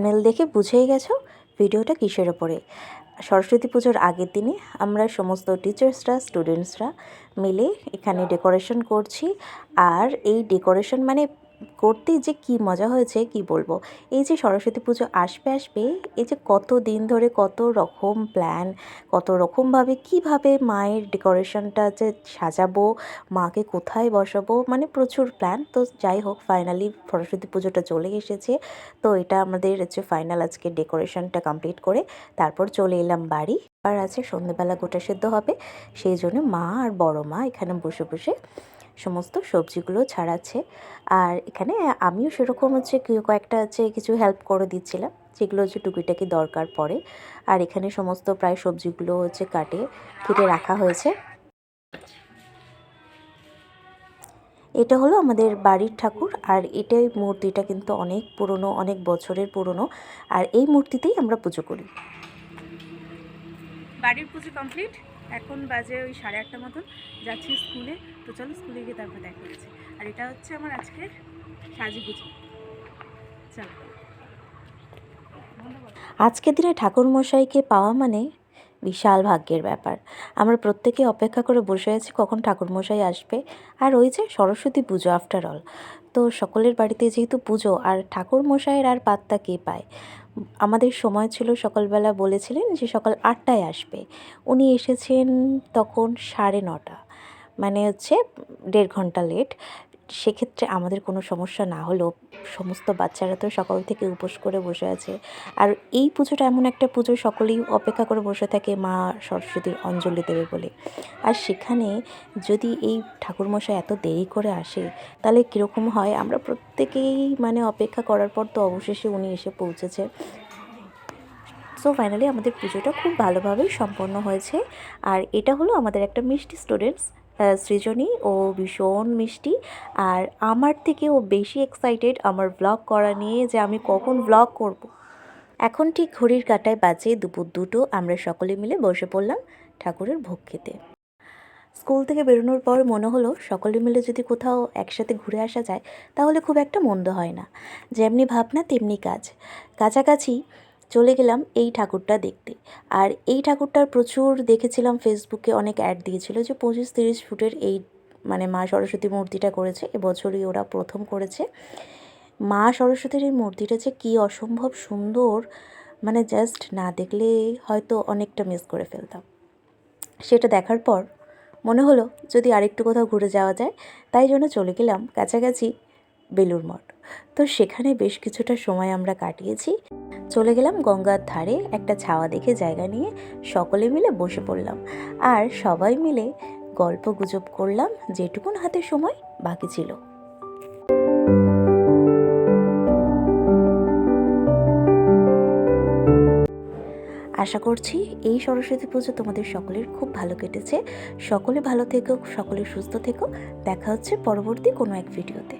Thumbnail দেখে বুঝেই গেছো ভিডিওটা কিসের ওপরে। সরস্বতী পুজোর আগের দিনে আমরা সমস্ত টিচার্সরা স্টুডেন্টসরা মিলে এখানে ডেকোরেশন করছি। আর এই ডেকোরেশন মানে করতে যে কি মজা হয়েছে কি বলবো। এই যে সরস্বতী পুজো আসবে এই যে কত দিন ধরে কত রকম প্ল্যান, কত রকমভাবে কিভাবে মায়ের ডেকোরেশনটা যে সাজাবো, মাকে কোথায় বসাবো, মানে প্রচুর প্ল্যান। তো যাই হোক, ফাইনালি সরস্বতী পুজোটা চলে এসেছে। তো এটা আমাদের হচ্ছে ফাইনাল, আজকে ডেকোরেশনটা কমপ্লিট করে তারপর চলে এলাম বাড়ি। আর আছে সন্ধ্যেবেলা গোটা সেদ্ধ হবে, সেই জন্য মা আর বড় মা এখানে বসে বসে সমস্ত সবজিগুলো ছাড়াচ্ছে। আর এখানে আমিও সেরকম হচ্ছে কয়েকটা হচ্ছে কিছু হেল্প করে দিচ্ছিলাম, যেগুলো হচ্ছে টুকিটাকি দরকার পড়ে। আর এখানে সমস্ত প্রায় সবজিগুলো হচ্ছে কেটে রাখা হয়েছে। এটা হলো আমাদের বাড়ির ঠাকুর, আর এটাই মূর্তিটা কিন্তু অনেক পুরনো, অনেক বছরের পুরনো। আর এই মূর্তিতেই আমরা পুজো করি। বাড়ির পুজো কমপ্লিট, এখন বাজে ওই 8:30 মতন। যাচ্ছি স্কুলে, তো চলো স্কুলে গিয়ে তারপর দেখা হচ্ছে। আর এটা হচ্ছে আমার আজকের সাজুগুজু। চলো। আজকের দিনে ঠাকুরমশাইকে পাওয়া মানে বিশাল ভাগ্যের ব্যাপার। আমরা প্রত্যেকে অপেক্ষা করে বসে আছি কখন ঠাকুরমশাই আসবে। আর ওই যে সরস্বতী পুজো আফটার অল, তো সকলের বাড়িতে যেহেতু পুজো, আর ঠাকুরমশাইয়ের আর পাত্তা কে পায়। আমাদের সময় ছিল, সকালবেলা বলেছিলেন যে সকাল 8টায় আসবে, উনি এসেছেন তখন 9:30, মানে হচ্ছে 1.5 ঘন্টা লেট। সেক্ষেত্রে আমাদের কোনো সমস্যা না হলেও সমস্ত বাচ্চারা তো সকাল থেকে উপোস করে বসে আছে। আর এই পুজোটা এমন একটা পুজো, সকলেই অপেক্ষা করে বসে থাকে মা সরস্বতীর অঞ্জলি দেবে বলে। আর সেখানে যদি এই ঠাকুরমশাই এত দেরি করে আসে তাহলে কীরকম হয়। আমরা প্রত্যেকেই মানে অপেক্ষা করার পর তো অবশেষে উনি এসে পৌঁছেছে। সো ফাইনালি আমাদের পুজোটা খুব ভালোভাবেই সম্পন্ন হয়েছে। আর এটা হলো আমাদের একটা মিষ্টি স্টুডেন্টস, সৃজনী। ও ভীষণ মিষ্টি, আর আমার থেকে ও বেশি এক্সাইটেড আমার ব্লগ করা নিয়ে, যে আমি কখন ব্লগ করব। এখন ঠিক ঘড়ির কাঁটায় বাজে দুপুর 2টো। আমরা সকলে মিলে বসে পড়লাম ঠাকুরের ভোগ খেতে। স্কুল থেকে বেরোনোর পর মনে হলো সকলে মিলে যদি কোথাও একসাথে ঘুরে আসা যায় তাহলে খুব একটা মন্দ হয় না। যেমনি ভাবনা তেমনি কাজ, কাছাকাছি চলে গেলাম এই ঠাকুরটা দেখতে। আর এই ঠাকুরটার প্রচুর দেখেছিলাম ফেসবুকে, অনেক অ্যাড দিয়েছিল যে 25-30 ফুটের এই মানে মা সরস্বতী মূর্তিটা করেছে, এবছরই ওরা প্রথম করেছে। মা সরস্বতীর এই মূর্তিটা যে কী অসম্ভব সুন্দর, মানে জাস্ট না দেখলে হয়তো অনেকটা মিস করে ফেলতাম। সেটা দেখার পর মনে হলো যদি আরেকটু কোথাও ঘুরে যাওয়া যায়, তাই জন্য চলে গেলাম কাছাকাছি বেলুড় মঠ। তো সেখানে বেশ কিছুটা সময় আমরা কাটিয়েছি। চলে গেলাম গঙ্গার ধারে, একটা ছাওয়া দেখে জায়গা নিয়ে সকলে মিলে বসে পড়লাম। আর সবাই মিলে গল্প গুজব করলাম যেটুকুন হাতে সময় বাকি ছিল। আশা করছি এই সরস্বতী পুজো তোমাদের সকলের খুব ভালো কেটেছে। সকলে ভালো থেকো, সকলে সুস্থ থেকো। দেখা হচ্ছে পরবর্তী কোনো এক ভিডিওতে।